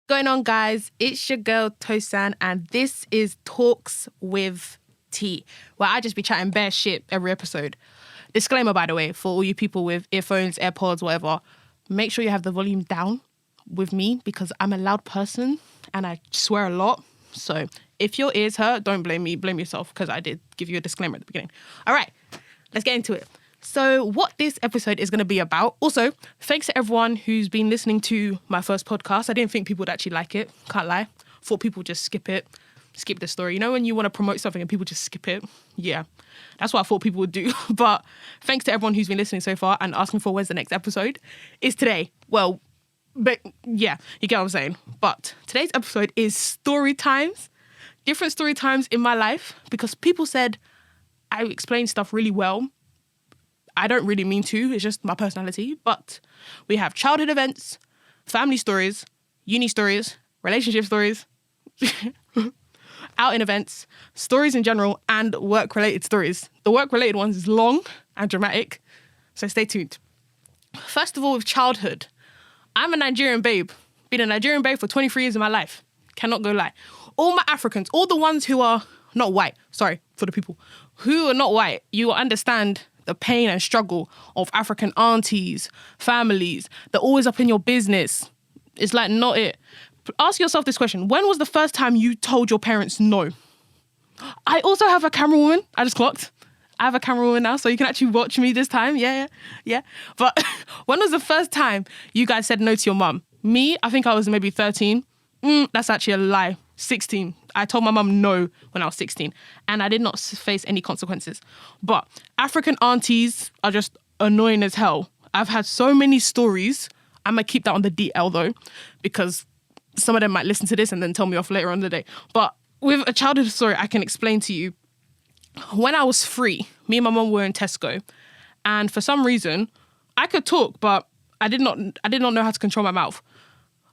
Going on, guys? It's your girl Tosan, and this is Talks with T, where I just be chatting bare shit every episode. Disclaimer, by the way, for all you people with earphones, AirPods, whatever, make sure you have the volume down with me because I'm a loud person and I swear a lot. So if your ears hurt, don't blame me, blame yourself because I did give you a disclaimer at the beginning. All right, let's get into it. So what this episode is going to be about. Also, thanks to everyone who's been listening to my first podcast. I didn't think people would actually like it. Can't lie. Thought people would just skip it. Skip the story. You know when you want to promote something and people just skip it? Yeah. That's what I thought people would do. But thanks to everyone who's been listening so far and asking for when's the next episode. Is today. Well, but yeah, you get what I'm saying. But today's episode is story times. Different story times in my life because people said I explain stuff really well. I don't really mean to, it's just my personality. But we have childhood events, family stories, uni stories, relationship stories, outing events, stories in general, and work-related stories. The work-related ones is long and dramatic, so stay tuned. First of all, with childhood, I'm a Nigerian babe. Been a Nigerian babe for 23 years of my life. Cannot go lie. All my Africans, all the ones who are not white, sorry for the people, who are not white, you will understand the pain and struggle of African aunties, families. They're always up in your business. It's like not it. Ask yourself this question. When was the first time you told your parents no? I also have a camera woman. I just clocked. I have a camera woman now, so you can actually watch me this time. Yeah. But when was the first time you guys said no to your mum? Me, I think I was maybe 13. That's actually a lie. 16. I told my mum no when I was 16 and I did not face any consequences. But African aunties are just annoying as hell. I've had so many stories. I'm going to keep that on the DL though because some of them might listen to this and then tell me off later on in the day. But with a childhood story, I can explain to you. When I was 3, me and my mum were in Tesco and for some reason I could talk, but I did not know how to control my mouth.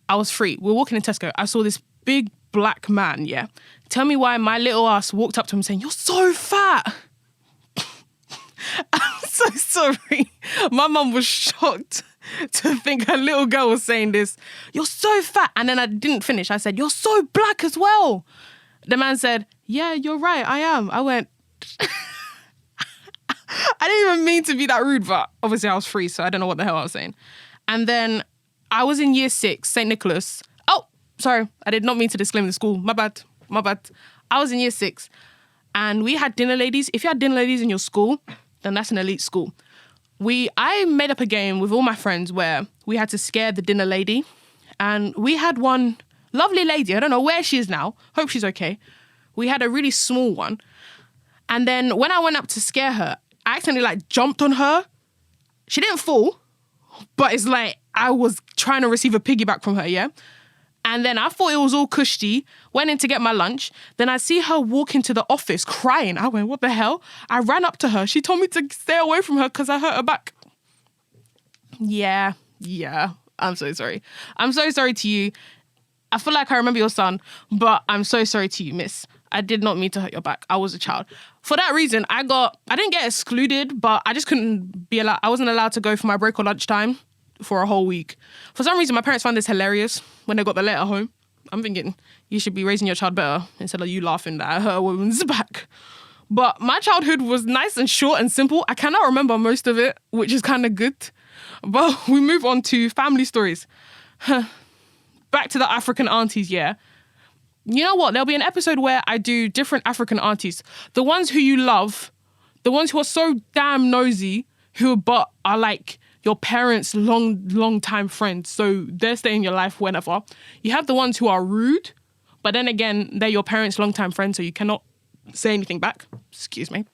I was 3. We were walking in Tesco. I saw this big black man, yeah. Tell me why my little ass walked up to him saying, "You're so fat." I'm so sorry. My mum was shocked to think her little girl was saying this. "You're so fat." And then I didn't finish. I said, "You're so black as well." The man said, "Yeah, you're right, I am." I went, I didn't even mean to be that rude, but obviously I was 3, so I don't know what the hell I was saying. And then I was in year 6, St. Nicholas. Oh, sorry. I did not mean to disclaim the school. My bad. I was in year 6 and we had dinner ladies. If you had dinner ladies in your school, then that's an elite school. I made up a game with all my friends where we had to scare the dinner lady. And we had one lovely lady. I don't know where she is now. Hope she's okay. We had a really small one. And then when I went up to scare her, I accidentally jumped on her. She didn't fall, but it's like I was trying to receive a piggyback from her, yeah? And then I thought it was all cushy, went in to get my lunch. Then I see her walk into the office crying. I went, what the hell? I ran up to her. She told me to stay away from her because I hurt her back. Yeah. I'm so sorry. I'm so sorry to you. I feel like I remember your son, but I'm so sorry to you, miss. I did not mean to hurt your back. I was a child. For that reason, I didn't get excluded, but I just couldn't be allowed. I wasn't allowed to go for my break or lunchtime for a whole week. For some reason, my parents found this hilarious when they got the letter home. I'm thinking, you should be raising your child better instead of you laughing that I hurt a woman's back. But my childhood was nice and short and simple. I cannot remember most of it, which is kind of good. But we move on to family stories. Back to the African aunties, yeah. You know what? There'll be an episode where I do different African aunties. The ones who you love, the ones who are so damn nosy, but are like your parents' long time friends. So they're staying in your life whenever. You have the ones who are rude, but then again, they're your parents' long time friends, so you cannot say anything back. Excuse me.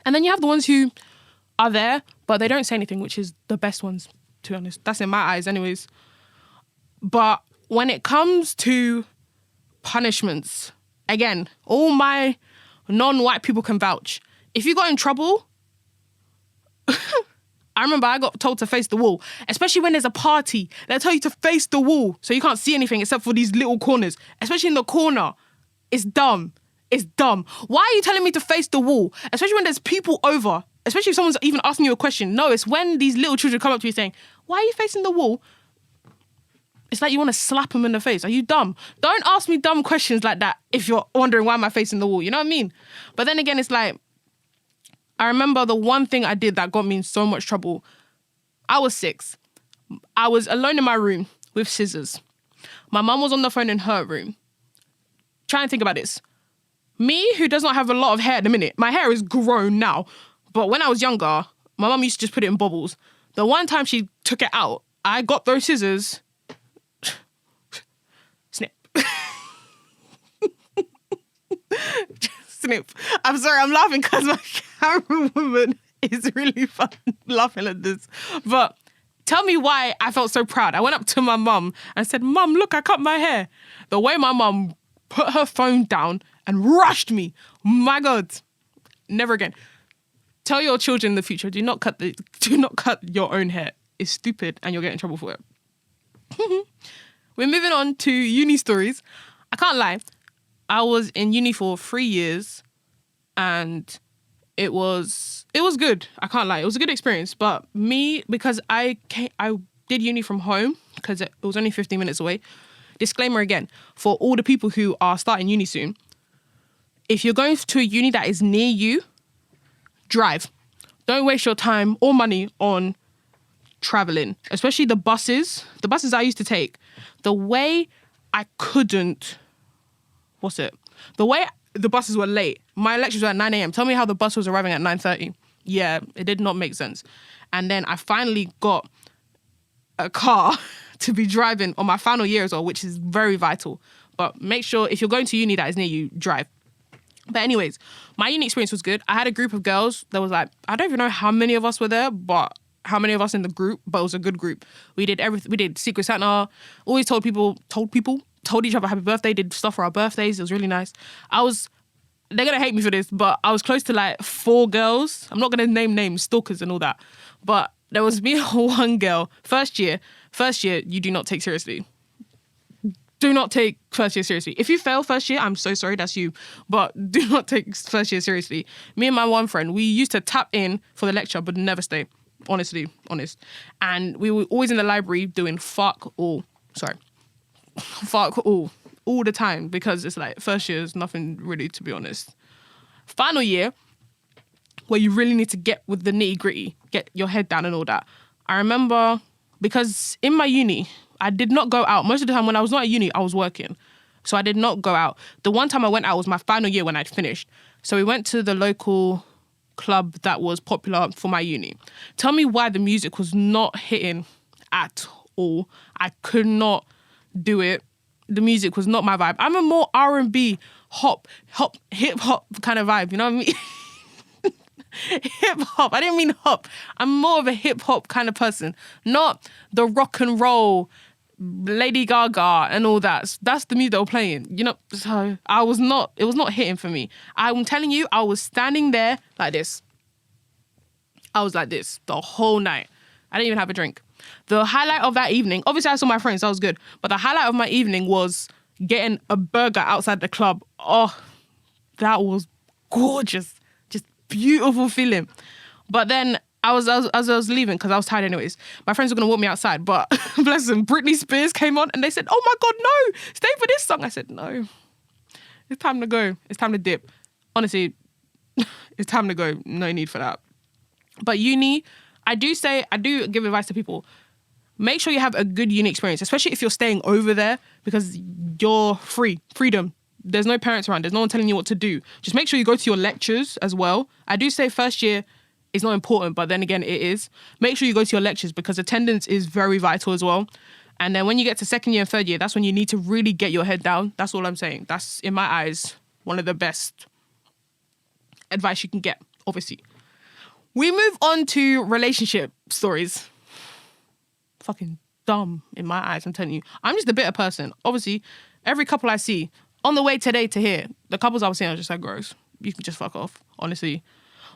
And then you have the ones who are there, but they don't say anything, which is the best ones, to be honest. That's in my eyes anyways. But when it comes to punishments, again, all my non-white people can vouch. If you got in trouble, I remember I got told to face the wall, especially when there's a party. They'll tell you to face the wall so you can't see anything except for these little corners, especially in the corner. It's dumb. Why are you telling me to face the wall? Especially when there's people over, especially if someone's even asking you a question. No, it's when these little children come up to you saying, "Why are you facing the wall?" It's like you want to slap them in the face. Are you dumb? Don't ask me dumb questions like that if you're wondering why am I facing the wall. You know what I mean? But then again, it's like, I remember the one thing I did that got me in so much trouble. I was 6. I was alone in my room with scissors. My mum was on the phone in her room. Try and think about this. Me, who does not have a lot of hair at the minute, my hair is grown now. But when I was younger, my mum used to just put it in bobbles. The one time she took it out, I got those scissors. Snip. Snip. I'm sorry, I'm laughing because my camera woman is really fun laughing at this. But tell me why I felt so proud. I went up to my mum and said, Mum, look, I cut my hair. The way my mum put her phone down and rushed me. My God. Never again. Tell your children in the future, do not cut your own hair. It's stupid and you'll get in trouble for it. We're moving on to uni stories. I can't lie. I was in uni for 3 years and it was good. I can't lie. It was a good experience. But me, because I did uni from home because it was only 15 minutes away. Disclaimer again, for all the people who are starting uni soon, if you're going to a uni that is near you, drive. Don't waste your time or money on traveling, especially the buses. The buses I used to take, the way the buses were late. My lectures were at 9 a.m. Tell me how the bus was arriving at 9:30. Yeah, it did not make sense. And then I finally got a car to be driving on my final year as well, which is very vital. But make sure if you're going to uni that is near you, drive. But anyways, my uni experience was good. I had a group of girls. There was like, I don't even know how many of us were there, but how many of us in the group, but it was a good group. We did everything. We did Secret Santa, always told each other happy birthday, did stuff for our birthdays. It was really nice. They're going to hate me for this, but I was close to like 4 girls. I'm not going to name names, stalkers and all that. But there was me and one girl, first year, you do not take seriously. Do not take first year seriously. If you fail first year, I'm so sorry, that's you. But do not take first year seriously. Me and my one friend, we used to tap in for the lecture, but never stay. Honest. And we were always in the library doing fuck all the time because it's like first year is nothing really, to be honest. Final year, where you really need to get with the nitty gritty, get your head down and all that. I remember because in my uni, I did not go out. Most of the time when I was not at uni, I was working. So I did not go out. The one time I went out was my final year when I'd finished. So we went to the local club that was popular for my uni. Tell me why the music was not hitting at all. I could not do it. The music was not my vibe. I'm a more R&B, hip hop kind of vibe. You know what I mean? Hip hop. I didn't mean hop. I'm more of a hip hop kind of person, not the rock and roll, Lady Gaga and all that. That's the music they were playing. You know, so it was not hitting for me. I'm telling you, I was standing there like this. I was like this the whole night. I didn't even have a drink. The highlight of that evening, obviously I saw my friends, that was good. But the highlight of my evening was getting a burger outside the club. Oh, that was gorgeous. Just beautiful feeling. But then as I was leaving, because I was tired anyways, my friends were going to walk me outside. But bless them, Britney Spears came on and they said, oh my God, no, stay for this song. I said, no, it's time to go. It's time to dip. Honestly, it's time to go. No need for that. But uni, I do give advice to people. Make sure you have a good uni experience, especially if you're staying over there because you're freedom. There's no parents around. There's no one telling you what to do. Just make sure you go to your lectures as well. I do say first year is not important, but then again, it is. Make sure you go to your lectures because attendance is very vital as well. And then when you get to second year and third year, that's when you need to really get your head down. That's all I'm saying. That's, in my eyes, one of the best advice you can get, obviously. We move on to relationship stories. Fucking dumb in my eyes, I'm telling you. I'm just a bitter person. Obviously, every couple I see, on the way today to here, the couples I was seeing are just like, gross. You can just fuck off, honestly.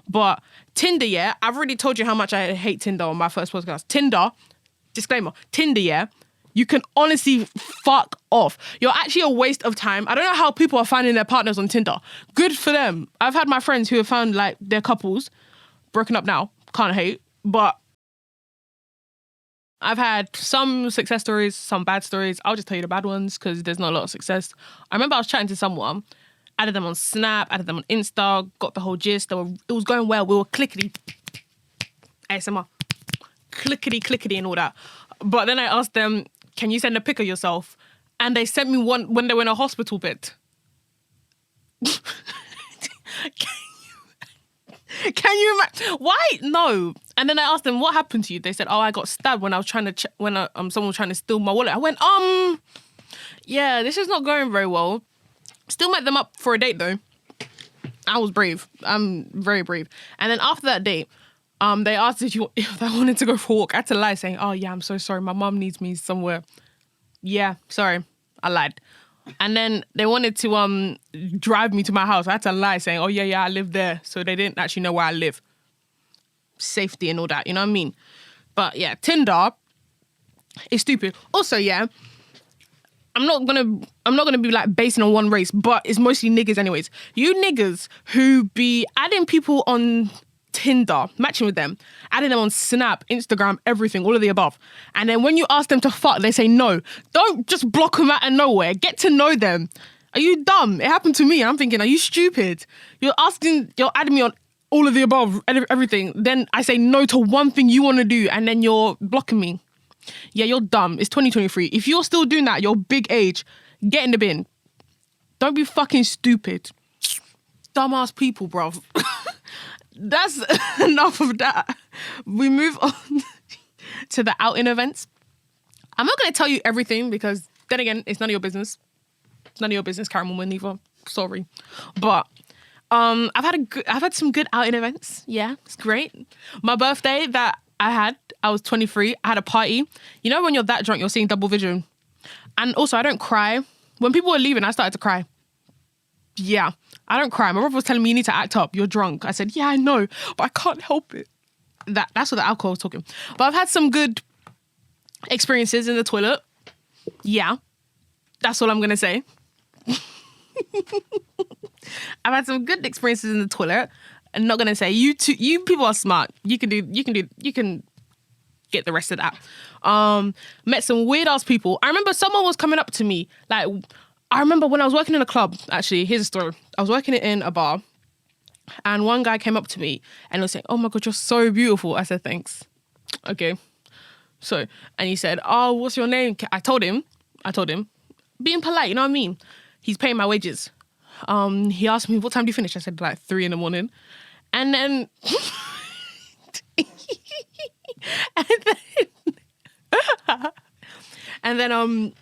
But Tinder, yeah, I've already told you how much I hate Tinder on my first podcast. Tinder, disclaimer, Tinder, yeah, you can honestly fuck off. You're actually a waste of time. I don't know how people are finding their partners on Tinder. Good for them. I've had my friends who have found like their couples, broken up now, can't hate, but I've had some success stories, some bad stories. I'll just tell you the bad ones because there's not a lot of success. I remember I was chatting to someone, added them on Snap, added them on Insta, got the whole gist. It was going well. We were clickety, ASMR, clickety and all that. But then I asked them, can you send a pic of yourself? And they sent me one when they were in a hospital bed. Can you imagine? Why? No. And then I asked them, what happened to you? They said, oh, I got stabbed when I was trying to, someone was trying to steal my wallet. I went, yeah, this is not going very well. Still met them up for a date though. I was brave. I'm very brave. And then after that date, they asked if I wanted to go for a walk. I had to lie saying, oh yeah, I'm so sorry. My mum needs me somewhere. Yeah, sorry. I lied. And then they wanted to drive me to my house. I had to lie saying, oh yeah, I live there. So they didn't actually know where I live. Safety and all that, you know what I mean? But yeah, Tinder is stupid. Also, yeah, I'm not gonna be like basing on one race, but it's mostly niggas anyways. You niggas who be adding people on Tinder, matching with them, adding them on Snap, Instagram, everything, all of the above. And then when you ask them to fuck, they say no. Don't just block them out of nowhere. Get to know them. Are you dumb? It happened to me. I'm thinking, are you stupid? You're adding me on all of the above, everything. Then I say no to one thing you want to do, and then you're blocking me. Yeah, you're dumb. It's 2023. If you're still doing that at your big age, get in the bin. Don't be fucking stupid. Dumbass people, bruv. That's enough of that. We move on to the outing events. I'm not going to tell you everything because then again, it's none of your business. It's none of your business, Karen Woman, either. Sorry. But I've had some good outing events. Yeah, it's great. My birthday that I was 23. I had a party. You know when you're that drunk, you're seeing double vision. And also, I don't cry. When people were leaving, I started to cry. Yeah, I don't cry. My brother was telling me, you need to act up. You're drunk. I said, yeah, I know, but I can't help it. That's what the alcohol was talking. But I've had some good experiences in the toilet. Yeah, that's all I'm going to say. I've had some good experiences in the toilet. I'm not going to say you people are smart. You can get the rest of that. Met some weird ass people. I remember someone was coming up to me. Like, I remember when I was working in a club, actually, here's a story. I was working in a bar and one guy came up to me and was saying, oh my God, you're so beautiful. I said, thanks. Okay. So, and he said, oh, what's your name? I told him, being polite, you know what I mean? He's paying my wages. He asked me, what time do you finish? I said, like 3 a.m. And then, and then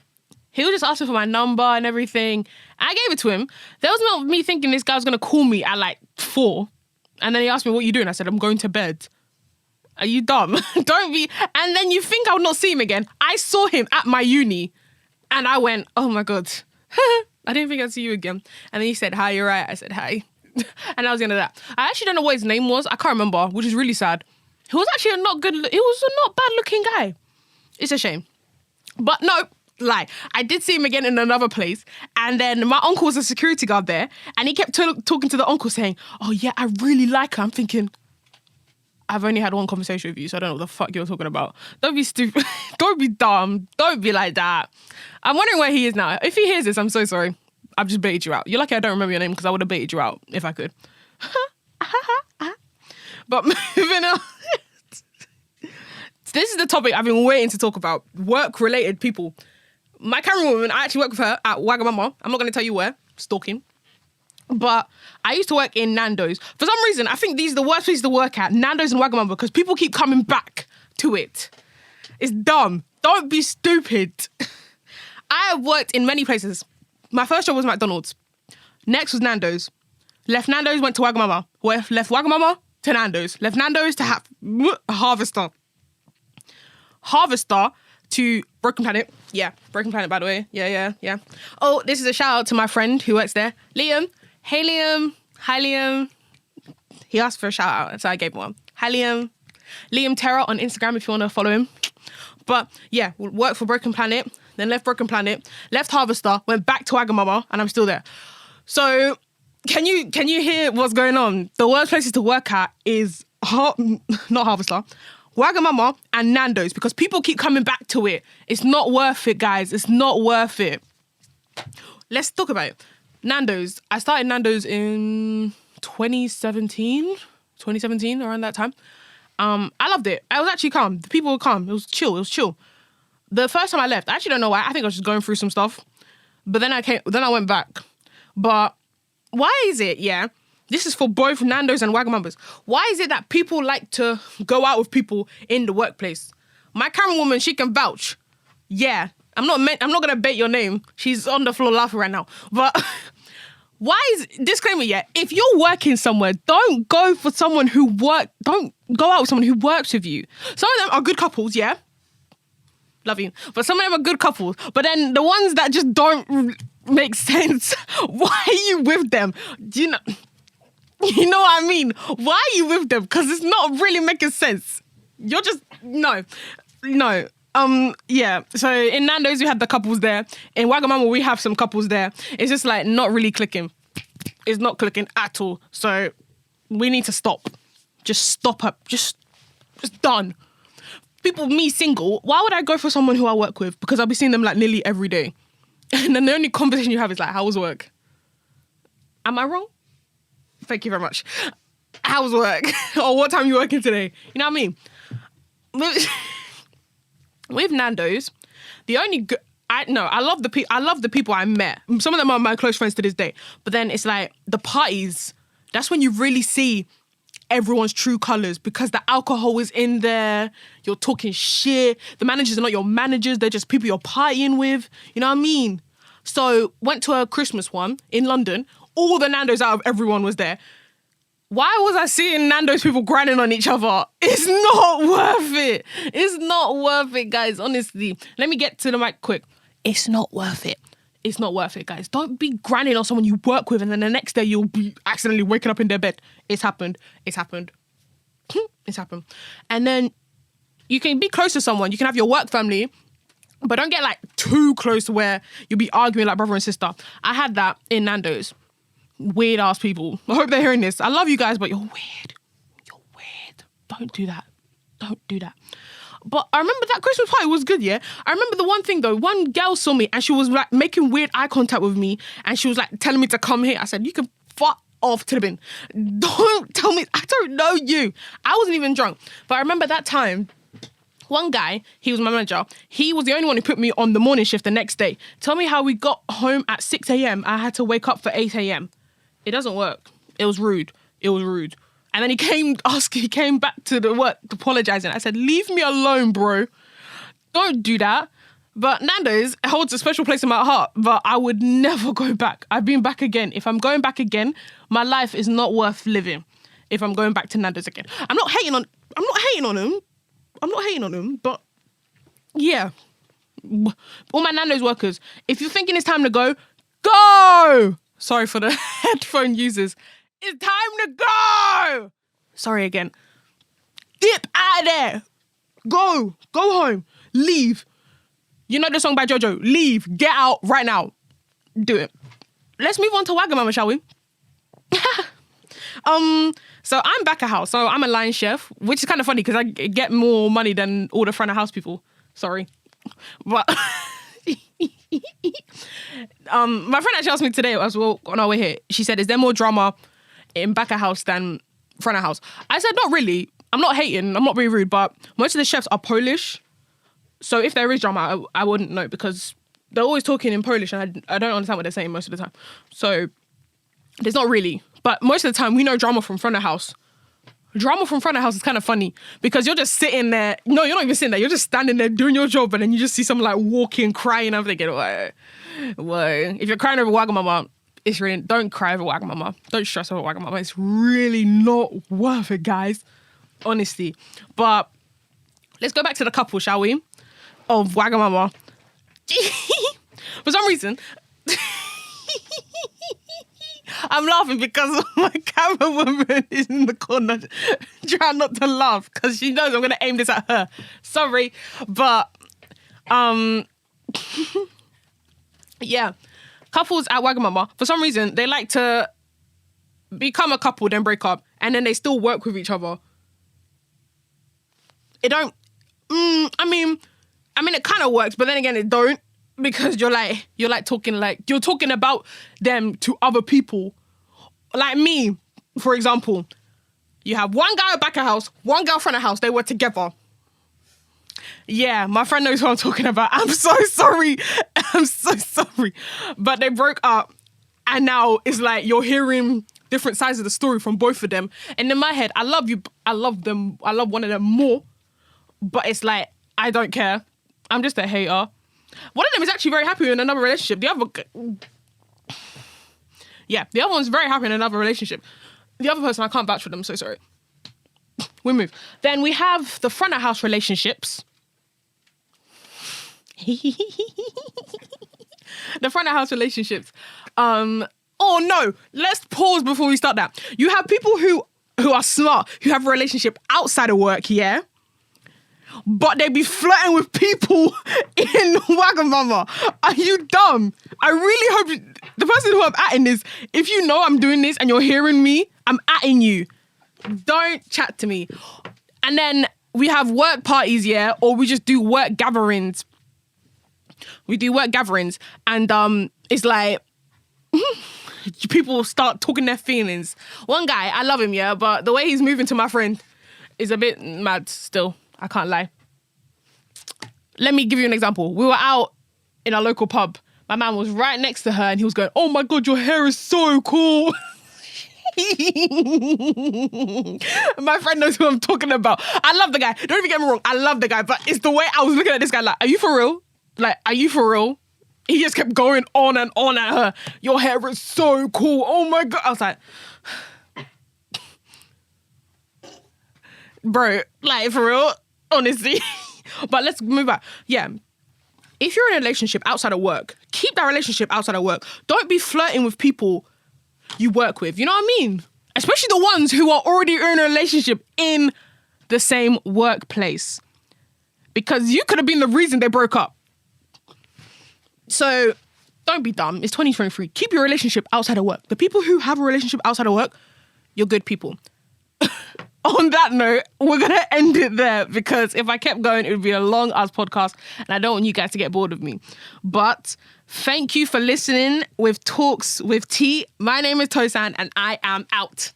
he was just asking for my number and everything. I gave it to him. There was not me thinking this guy was going to call me at like 4. And then he asked me, what are you doing? I said, I'm going to bed. Are you dumb? Don't be. And then you think I would not see him again. I saw him at my uni. And I went, oh my God. I didn't think I'd see you again. And then he said, hi, you're right. I said, hi. And I was the end of that. I actually don't know what his name was. I can't remember, which is really sad. He was actually he was a not bad looking guy. It's a shame. But no, lie. I did see him again in another place. And then my uncle was a security guard there. And he kept talking to the uncle saying, oh yeah, I really like her. I'm thinking, I've only had one conversation with you, so I don't know what the fuck you're talking about. Don't be stupid. Don't be dumb. Don't be like that. I'm wondering where he is now. If he hears this, I'm so sorry. I've just baited you out. You're lucky I don't remember your name because I would have baited you out if I could. But moving on. This is the topic I've been waiting to talk about. Work-related people. My camera woman, I actually work with her at Wagamama. I'm not going to tell you where. Stalking. But I used to work in Nando's. For some reason, I think these are the worst places to work at. Nando's and Wagamama, because people keep coming back to it. It's dumb. Don't be stupid. I have worked in many places. My first job was McDonald's. Next was Nando's. Left Nando's, went to Wagamama. Left Wagamama to Nando's. Left Nando's to Harvester. Harvester to Broken Planet. Yeah, Broken Planet, by the way. Yeah. Oh, this is a shout out to my friend who works there. Liam. Hey, Liam. Hi, Liam. He asked for a shout out, so I gave him one. Hi, Liam. Liam Terra on Instagram if you want to follow him. But yeah, worked for Broken Planet, then left Broken Planet, left Harvester, went back to Wagamama, and I'm still there. So can you hear what's going on? The worst places to work at is not Harvester, Wagamama and Nando's, because people keep coming back to it. It's not worth it, guys. It's not worth it. Let's talk about it. Nando's. I started Nando's in 2017, around that time. I loved it. I was actually calm. The people were calm. It was chill. The first time I left, I actually don't know why. I think I was just going through some stuff. But then I went back. But why is it, this is for both Nando's and Wagamama's. Why is it that people like to go out with people in the workplace? My camera woman, she can vouch. Yeah, I'm not gonna bait your name. She's on the floor laughing right now. But disclaimer, if you're working somewhere, don't go out with someone who works with you. Some of them are good couples, love you. But some of them are good couples. But then the ones that just don't make sense, why are you with them? Do you know? You know what I mean? Why are you with them? Because it's not really making sense. You're just, no. So in Nando's, we had the couples there. In Wagamama, we have some couples there. It's just like not really clicking. It's not clicking at all. So we need to stop. Just stop up. Just done. People, me single, why would I go for someone who I work with? Because I'll be seeing them like nearly every day. And then the only conversation you have is like, how was work? Am I wrong? Thank you very much. How's work? Or what time are you working today? You know what I mean? With Nando's, the only I love the people I met. Some of them are my close friends to this day. But then it's like the parties. That's when you really see everyone's true colours, because the alcohol is in there. You're talking shit. The managers are not your managers. They're just people you're partying with. You know what I mean? So went to a Christmas one in London. All the Nando's out of everyone was there. Why was I seeing Nando's people grinding on each other? It's not worth it. It's not worth it, guys. Honestly. Let me get to the mic quick. It's not worth it. It's not worth it, guys. Don't be grinding on someone you work with and then the next day you'll be accidentally waking up in their bed. It's happened. It's happened. And then you can be close to someone. You can have your work family, but don't get like too close to where you'll be arguing like brother and sister. I had that in Nando's. Weird ass people. I hope they're hearing this. I love you guys, but you're weird. You're weird. Don't do that. Don't do that. But I remember that Christmas party was good, I remember the one thing though. One girl saw me and she was like making weird eye contact with me and she was like telling me to come here. I said, you can fuck off to the bin. Don't tell me. I don't know you. I wasn't even drunk. But I remember that time, one guy, he was my manager. He was the only one who put me on the morning shift the next day. Tell me how we got home at 6 a.m. I had to wake up for 8 a.m. It doesn't work. It was rude. And then he came back to the work apologizing. I said, leave me alone, bro. Don't do that. But Nando's holds a special place in my heart, but I would never go back. I've been back again. If I'm going back again, my life is not worth living if I'm going back to Nando's again. I'm not hating on him, but yeah. All my Nando's workers, if you're thinking it's time to go, go! Sorry for the headphone users. It's time to go! Sorry again. Dip out of there. Go home. Leave. You know the song by Jojo? Leave. Get out right now. Do it. Let's move on to Wagamama, shall we? So I'm back at house. So I'm a line chef, which is kind of funny because I get more money than all the front of house people. Sorry. But my friend actually asked me today as well on our way here. She said, is there more drama in back of house than front of house? I said, not really. I'm not hating. I'm not being rude, but most of the chefs are Polish. So if there is drama, I wouldn't know because they're always talking in Polish and I don't understand what they're saying most of the time. So there's not really. But most of the time, we know drama from front of house. Drama from front of house is kind of funny because you're just sitting there. No, you're not even sitting there. You're just standing there doing your job and then you just see someone like walking, crying. I'm thinking, whoa. If you're crying over Wagamama, it's really, don't cry over Wagamama. Don't stress over Wagamama. It's really not worth it, guys. Honestly. But let's go back to the couple, shall we? Of Wagamama. For some reason, I'm laughing because my camera woman is in the corner trying not to laugh because she knows I'm going to aim this at her. Sorry. But, yeah. Couples at Wagamama, for some reason, they like to become a couple, then break up, and then they still work with each other. it don't. I mean, it kind of works, but then again, it don't, because you're talking about them to other people. Like me, for example, you have one guy at back of house, one girl front of house. They were together. Yeah, my friend knows who I'm talking about. I'm so sorry. I'm so sorry. But they broke up, and now it's like you're hearing different sides of the story from both of them. And in my head, I love you. I love them. I love one of them more. But it's like, I don't care. I'm just a hater. One of them is actually very happy in another relationship. The other one's very happy in another relationship. The other person, I can't vouch for them, so sorry. We move. Then we have the front of house relationships. The front of house relationships. Oh no, let's pause before we start that. You have people who are smart, who have a relationship outside of work, yeah? But they be flirting with people in Wagamama. Are you dumb? I really hope the person who I'm atting is, if you know I'm doing this and you're hearing me, I'm atting you. Don't chat to me. And then we have work parties, yeah? Or we just do work gatherings. We do work gatherings, and it's like people start talking their feelings. One guy, I love him, yeah, but the way he's moving to my friend is a bit mad still. I can't lie. Let me give you an example. We were out in our local pub. My man was right next to her and he was going, "Oh my God, your hair is so cool." My friend knows who I'm talking about. I love the guy. Don't even get me wrong. I love the guy. But it's the way I was looking at this guy like, are you for real? Like, are you for real? He just kept going on and on at her. "Your hair is so cool. Oh my God." I was like, bro, like, for real? Honestly. But let's move back. Yeah. If you're in a relationship outside of work, keep that relationship outside of work. Don't be flirting with people you work with. You know what I mean? Especially the ones who are already in a relationship in the same workplace. Because you could have been the reason they broke up. So don't be dumb. It's 2023. Keep your relationship outside of work. The people who have a relationship outside of work, you're good people. On that note, we're going to end it there, because if I kept going, it would be a long-ass podcast, and I don't want you guys to get bored of me. But thank you for listening with Talks with T. My name is Tosan, and I am out.